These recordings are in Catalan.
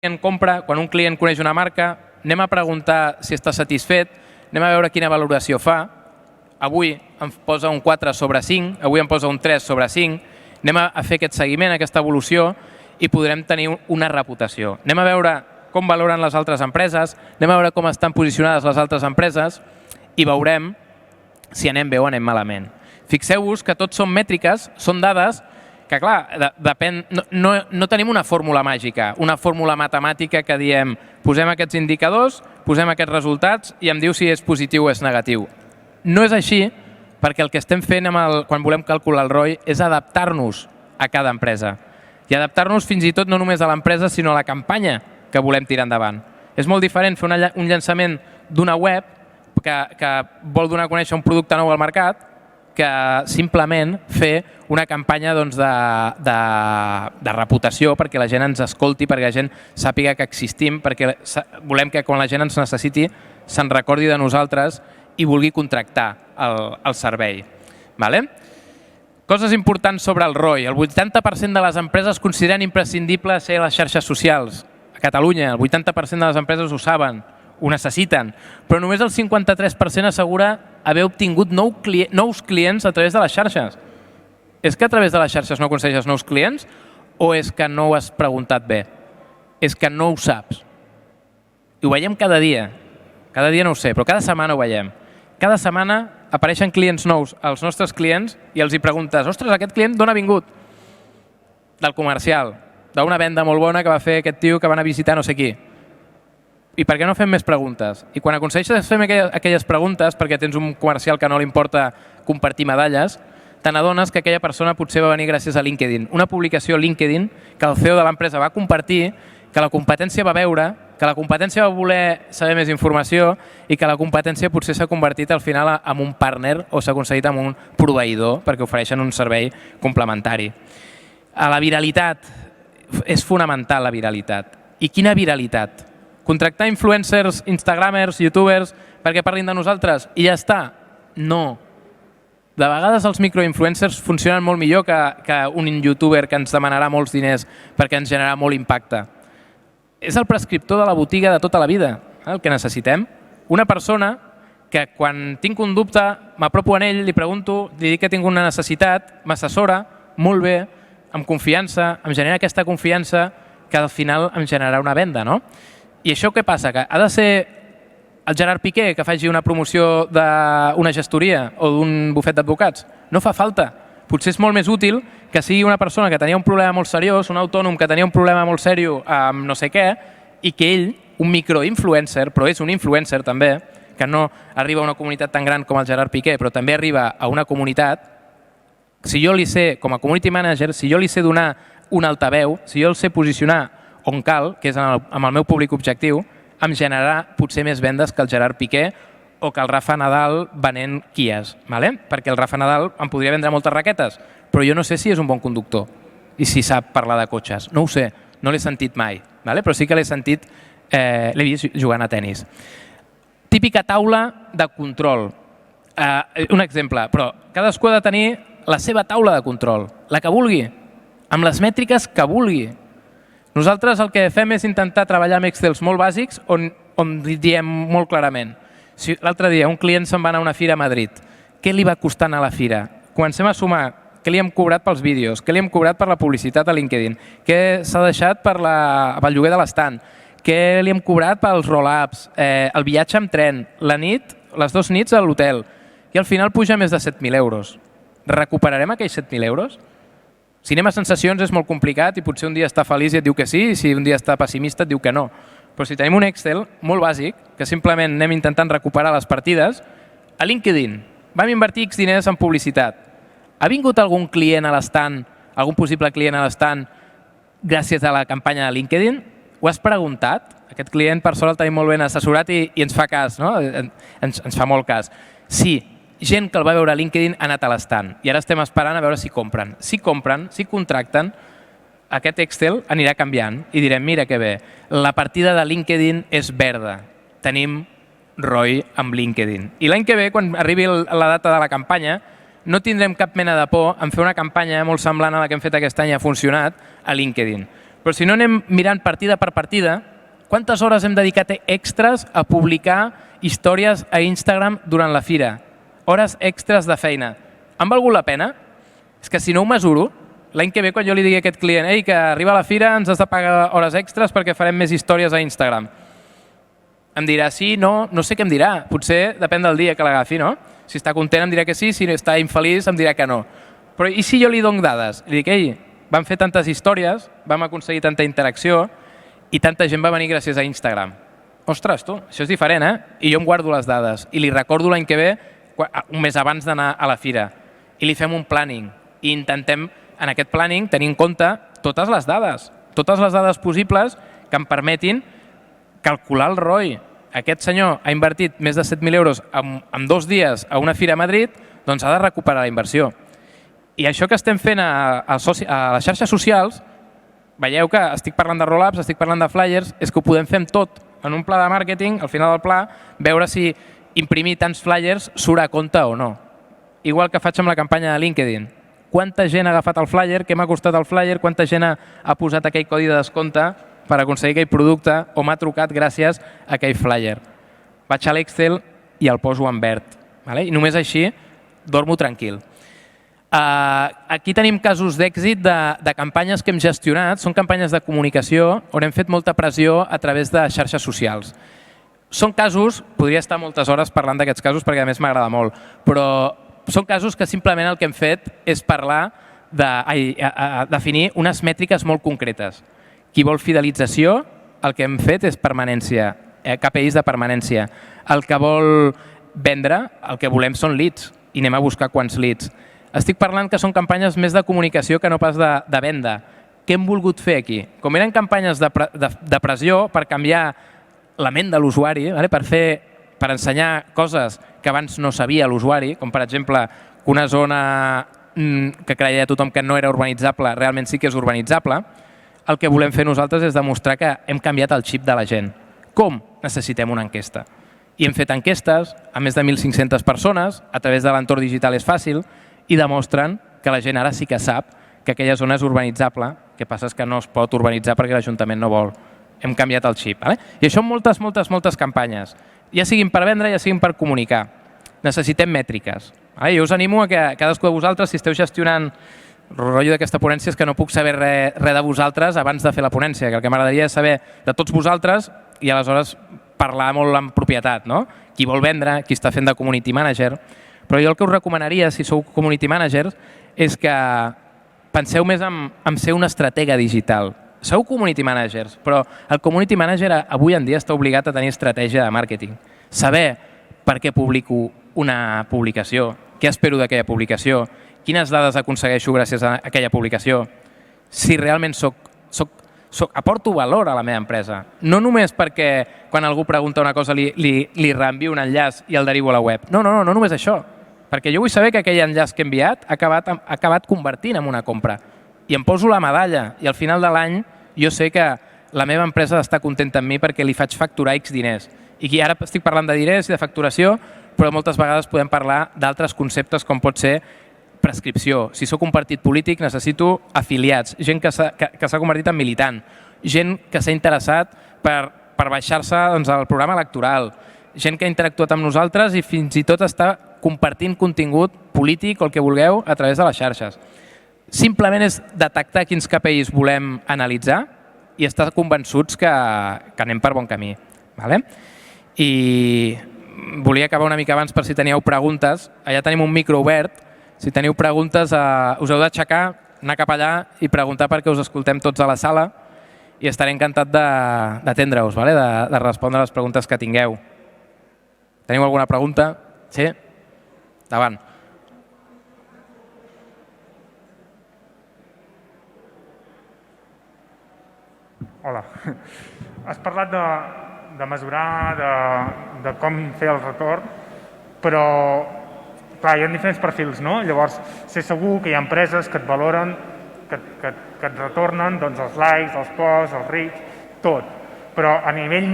quan un client coneix una marca, anem a preguntar si està satisfet, anem a veure quina valoració fa. Avui em posa un 4 sobre 5, avui em posa un 3 sobre 5, anem a fer aquest seguiment, aquesta evolució, i podrem tenir una reputació. Anem a veure com valoren les altres empreses, anem a veure com estan posicionades les altres empreses i veurem si anem bé o anem malament. Fixeu-vos que tot són mètriques, són dades que, clar, depèn, no tenim una fórmula màgica, una fórmula matemàtica que diem posem aquests indicadors, posem aquests resultats i em diu si és positiu o és negatiu. No és així, perquè el que estem fent quan volem calcular el ROI és adaptar-nos a cada empresa. I adaptar-nos fins i tot no només a l'empresa, sinó a la campanya que volem tirar endavant. És molt diferent fer un llançament d'una web que vol donar a conèixer un producte nou al mercat que simplement fer una campanya de reputació perquè la gent ens escolti, perquè la gent sàpiga que existim, perquè volem que quan la gent ens necessiti se'n recordi de nosaltres i vulgui contractar el servei. Coses importants sobre el ROI. El 80% de les empreses consideren imprescindible ser a les xarxes socials. A Catalunya, el 80% de les empreses ho saben, ho necessiten, però només el 53% assegura haver obtingut nous clients a través de les xarxes. És que a través de les xarxes no aconsegueixes nous clients o és que no ho has preguntat bé? És que no ho saps. I ho veiem cada dia no ho sé, però cada setmana ho veiem. Cada setmana apareixen clients nous als nostres clients i els hi preguntes, ostres, aquest client d'on ha vingut? Del comercial, d'una venda molt bona que va fer aquest tio que va anar a visitar no sé qui. I per què no fem més preguntes? I quan aconsegueixes fer aquelles preguntes, perquè tens un comercial que no li importa compartir medalles, te n'adones que aquella persona potser va venir gràcies a LinkedIn. Una publicació a LinkedIn que el CEO de l'empresa va compartir, que la competència va veure, que la competència va voler saber més informació i que la competència potser s'ha convertit al final en un partner o s'ha aconseguit en un proveïdor perquè ofereixen un servei complementari. La viralitat, és fonamental la viralitat. I quina viralitat? Contractar influencers, instagramers, youtubers perquè parlin de nosaltres i ja està? No. De vegades els microinfluencers funcionen molt millor que un youtuber que ens demanarà molts diners perquè ens generarà molt impacte. És el prescriptor de la botiga de tota la vida, el que necessitem. Una persona que quan tinc un dubte m'apropo a ell, li pregunto, li dic que tinc una necessitat, m'assessora molt bé, amb confiança, em genera aquesta confiança que al final em generarà una venda, no? I això què passa? Que ha de ser el Gerard Piqué que faci una promoció d'una gestoria o d'un bufet d'advocats? No fa falta. Potser és molt més útil que sigui una persona que tenia un problema molt seriós, un autònom que tenia un problema molt seriós amb no sé què, i que ell, un microinfluencer, però és un influencer també, que no arriba a una comunitat tan gran com el Gerard Piqué, però també arriba a una comunitat, si jo li sé, com a community manager, si jo li sé donar un altaveu, si jo el sé posicionar on cal, que és amb el meu públic objectiu, em generarà potser més vendes que el Gerard Piqué o que el Rafa Nadal venent Kias, perquè el Rafa Nadal em podria vendre moltes raquetes, però jo no sé si és un bon conductor i si sap parlar de cotxes. No ho sé, no l'he sentit mai, però sí que l'he sentit, l'he vist jugant a tennis. Típica taula de control. Un exemple, però cadascú ha de tenir la seva taula de control, la que vulgui, amb les mètriques que vulgui. Nosaltres el que fem és intentar treballar amb Excels molt bàsics on diem molt clarament. Si l'altre dia un client se'n va anar a una fira a Madrid, què li va costar anar a la fira? Comencem a sumar què li hem cobrat pels vídeos, què li hem cobrat per la publicitat a LinkedIn, què s'ha deixat pel lloguer de l'estand, què li hem cobrat pels roll-ups, el viatge amb tren, la nit, les 2 nits a l'hotel, i al final puja més de 7.000 euros. Recuperarem aquells 7.000 euros? Si anem a sensacions és molt complicat i potser un dia està feliç i et diu que sí i si un dia està pessimista et diu que no. Però si tenim un Excel molt bàsic, que simplement anem intentant recuperar les partides, a LinkedIn vam invertir X diners en publicitat. Ha vingut algun client a l'estand, algun possible client a l'estand, gràcies a la campanya de LinkedIn? Ho has preguntat? Aquest client, per sort, el tenim molt ben assessorat i ens fa cas, no? Ens fa molt cas. Sí, gent que el va veure a LinkedIn ha anat a l'estand i ara estem esperant a veure si compren. Si compren, si contracten, aquest Excel anirà canviant i direm, mira que bé, la partida de LinkedIn és verda. Tenim ROI amb LinkedIn. I l'any que ve, quan arribi la data de la campanya, no tindrem cap mena de por en fer una campanya molt semblant a la que hem fet aquest any i ha funcionat a LinkedIn. Però si no anem mirant partida per partida, quantes hores hem dedicat extres a publicar històries a Instagram durant la fira? Hores extres de feina. Han valgut la pena? És que si no ho mesuro, l'any que ve quan jo li digui a aquest client «Ei, que arriba a la fira ens has de pagar hores extres perquè farem més històries a Instagram». Em dirà sí, no sé què em dirà. Potser depèn del dia que l'agafi, no? Si està content em dirà que sí, si està infeliç em dirà que no. Però i si jo li dono dades? Li dic, ei, vam fer tantes històries, vam aconseguir tanta interacció i tanta gent va venir gràcies a Instagram. Ostres, tu, això és diferent, eh? I jo em guardo les dades i li recordo l'any que ve, un mes abans d'anar a la fira, i li fem un planning i intentem, en aquest planning, tenir en compte totes les dades possibles que em permetin calcular el ROI. Aquest senyor ha invertit més de 7.000 euros en 2 dies a una fira a Madrid, doncs ha de recuperar la inversió. I això que estem fent a les xarxes socials, veieu que estic parlant de roll-ups, estic parlant de flyers, és que ho podem fer amb tot. En un pla de màrqueting, al final del pla, veure si imprimir tants flyers surt a compte o no. Igual que faig amb la campanya de LinkedIn. Quanta gent ha agafat el flyer, què m'ha costat el flyer, quanta gent ha posat aquell codi de descompte per aconseguir aquell producte o m'ha trucat gràcies a aquell flyer. Vaig a l'Excel i el poso en verd. I només així dormo tranquil. Aquí tenim casos d'èxit de campanyes que hem gestionat. Són campanyes de comunicació on hem fet molta pressió a través de xarxes socials. Són casos, podria estar moltes hores parlant d'aquests casos perquè a més m'agrada molt, però són casos que simplement el que hem fet és definir unes mètriques molt concretes. Qui vol fidelització, el que hem fet és permanència, KPIs de permanència. El que vol vendre, el que volem són leads i anem a buscar quants leads. Estic parlant que són campanyes més de comunicació que no pas de venda. Què hem volgut fer aquí? Com eren campanyes de pressió per canviar la ment de l'usuari, per ensenyar coses que abans no sabia l'usuari, com per exemple que una zona que creia tothom que no era urbanitzable realment sí que és urbanitzable, el que volem fer nosaltres és demostrar que hem canviat el xip de la gent. Com? Necessitem una enquesta. I hem fet enquestes a més de 1.500 persones, a través de l'entorn digital és fàcil, i demostren que la gent ara sí que sap que aquella zona és urbanitzable, el que passa és que no es pot urbanitzar perquè l'Ajuntament no vol. Hem canviat el xip. I això en moltes campanyes, ja siguin per vendre, ja siguin per comunicar. Necessitem mètriques. Jo us animo a que cadascú de vosaltres, si esteu gestionant el rotllo d'aquesta ponència, és que no puc saber res de vosaltres abans de fer la ponència, que el que m'agradaria és saber de tots vosaltres i aleshores parlar molt en propietat. Qui vol vendre, qui està fent de community manager. Però jo el que us recomanaria, si sou community managers, és que penseu més en ser una estratega digital. Sou community managers, però el community manager avui en dia està obligat a tenir estratègia de màrqueting. Saber per què publico una publicació, què espero d'aquella publicació, quines dades aconsegueixo gràcies a aquella publicació, si realment aporto valor a la meva empresa. No només perquè quan algú pregunta una cosa li reenvio un enllaç i el derivo a la web. No només això. Perquè jo vull saber que aquell enllaç que he enviat ha acabat convertint en una compra. I em poso la medalla i al final de l'any jo sé que la meva empresa està contenta amb mi perquè li faig facturar X diners. I ara estic parlant de diners i de facturació, però moltes vegades podem parlar d'altres conceptes com pot ser prescripció. Si sóc un partit polític necessito afiliats, gent que s'ha convertit en militant, gent que s'ha interessat per baixar-se al programa electoral, gent que ha interactuat amb nosaltres i fins i tot està compartint contingut polític o el que vulgueu a través de les xarxes. Simplement és detectar quins KPIs volem analitzar i estar convençuts que anem per bon camí. I volia acabar una mica abans per si teníeu preguntes. Allà tenim un micro obert. Si teniu preguntes us heu d'aixecar, anar cap allà i preguntar perquè us escoltem tots a la sala i estaré encantat d'atendre-us, de respondre a les preguntes que tingueu. Teniu alguna pregunta? Sí? Endavant. Hola. Has parlat de mesurar, de com fer el retorn, però clar, hi ha diferents perfils, no? Llavors, sé segur que hi ha empreses que et valoren, que et retornen els likes, els posts, els reach, tot. Però a nivell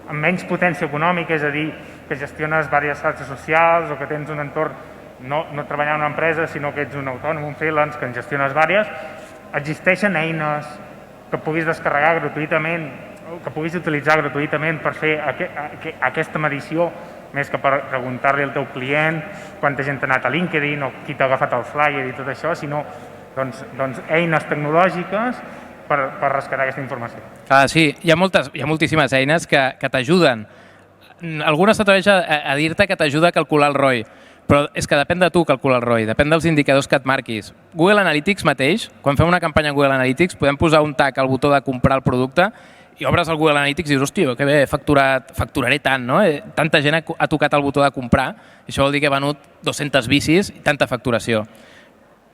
amb menys potència econòmica, és a dir, que gestiones diverses xarxes socials o que tens un entorn, no treballar en una empresa, sinó que ets un autònom, un freelance, que en gestiones diverses, existeixen eines que puguis descarregar gratuïtament, que puguis utilitzar gratuïtament per fer aquesta medició, més que per preguntar-li al teu client quanta gent ha anat a LinkedIn o qui t'ha agafat el flyer i tot això, sinó eines tecnològiques per rescatar aquesta informació. Sí, hi ha moltíssimes eines que t'ajuden. Algunes s'atreveix a dir-te que t'ajuda a calcular el ROI, però és que depèn de tu calcular el ROI, depèn dels indicadors que et marquis. Google Analytics mateix, quan fem una campanya en Google Analytics, podem posar un tag al botó de comprar el producte i obres el Google Analytics i dius, hòstia, que bé, facturaré tant, no? Tanta gent ha tocat el botó de comprar, i això vol dir que he venut 200 bicis i tanta facturació.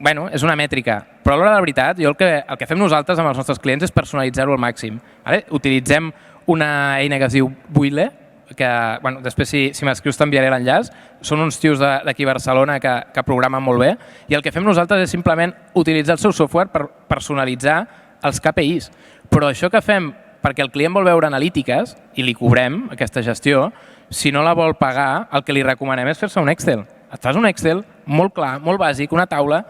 Bueno, és una mètrica, però a l'hora de la veritat, el que fem nosaltres amb els nostres clients és personalitzar-ho al màxim. Utilitzem una eina que es diu Buile, que després si m'escrius t'enviaré l'enllaç, són uns tios d'aquí a Barcelona que programen molt bé, i el que fem nosaltres és simplement utilitzar el seu software per personalitzar els KPIs. Però això que fem perquè el client vol veure analítiques i li cobrem aquesta gestió, si no la vol pagar, el que li recomanem és fer-se un Excel. Et fas un Excel molt clar, molt bàsic, una taula,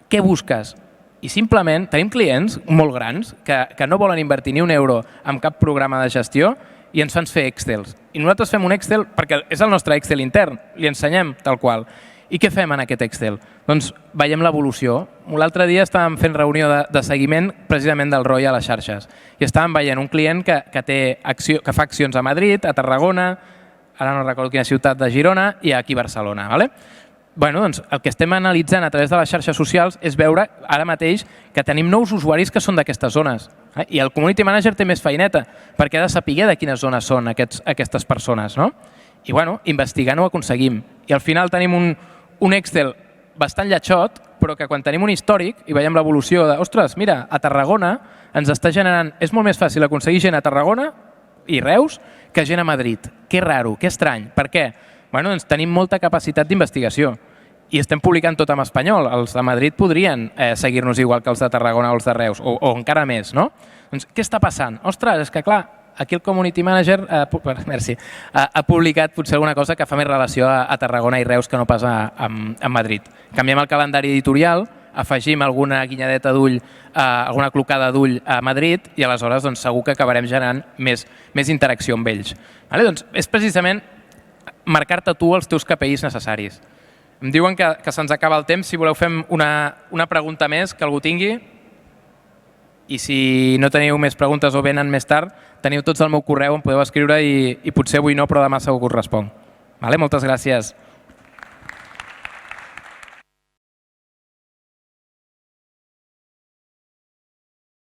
què busques? I simplement tenim clients molt grans que no volen invertir ni un euro en cap programa de gestió i ens fan fer Excels. I nosaltres fem un Excel perquè és el nostre Excel intern, li ensenyem tal qual. I què fem en aquest Excel? Doncs veiem l'evolució. L'altre dia estàvem fent reunió de seguiment precisament del ROI a les xarxes i estàvem veient un client que fa accions a Madrid, a Tarragona, ara no recordo quina ciutat de Girona i aquí a Barcelona. Doncs el que estem analitzant a través de les xarxes socials és veure ara mateix que tenim nous usuaris que són d'aquestes zones. I el Community Manager té més feineta perquè ha de saber de quines zones són aquestes persones. I investigant ho aconseguim. I al final tenim un Excel bastant lletxot, però que quan tenim un històric i veiem l'evolució de, ostres, mira, a Tarragona ens està generant, és molt més fàcil aconseguir gent a Tarragona i Reus que gent a Madrid. Que raro, que estrany. Per què? Doncs tenim molta capacitat d'investigació i estem publicant tot en espanyol. Els de Madrid podrien seguir-nos igual que els de Tarragona o els de Reus, o encara més, no? Doncs què està passant? Ostres, és que clar, aquí el Community Manager ha publicat potser alguna cosa que fa més relació a Tarragona i Reus que no pas a Madrid. Canviem el calendari editorial, afegim alguna guinyadeta d'ull, alguna clocada d'ull a Madrid i aleshores segur que acabarem generant més interacció amb ells. Doncs és precisament marcar-te tu els teus KPIs necessaris. Em diuen que se'ns acaba el temps. Si voleu fem una pregunta més, que algú tingui. I si no teniu més preguntes o venen més tard, teniu tots el meu correu, em podeu escriure i potser avui no, però demà segur que us responc. Moltes gràcies.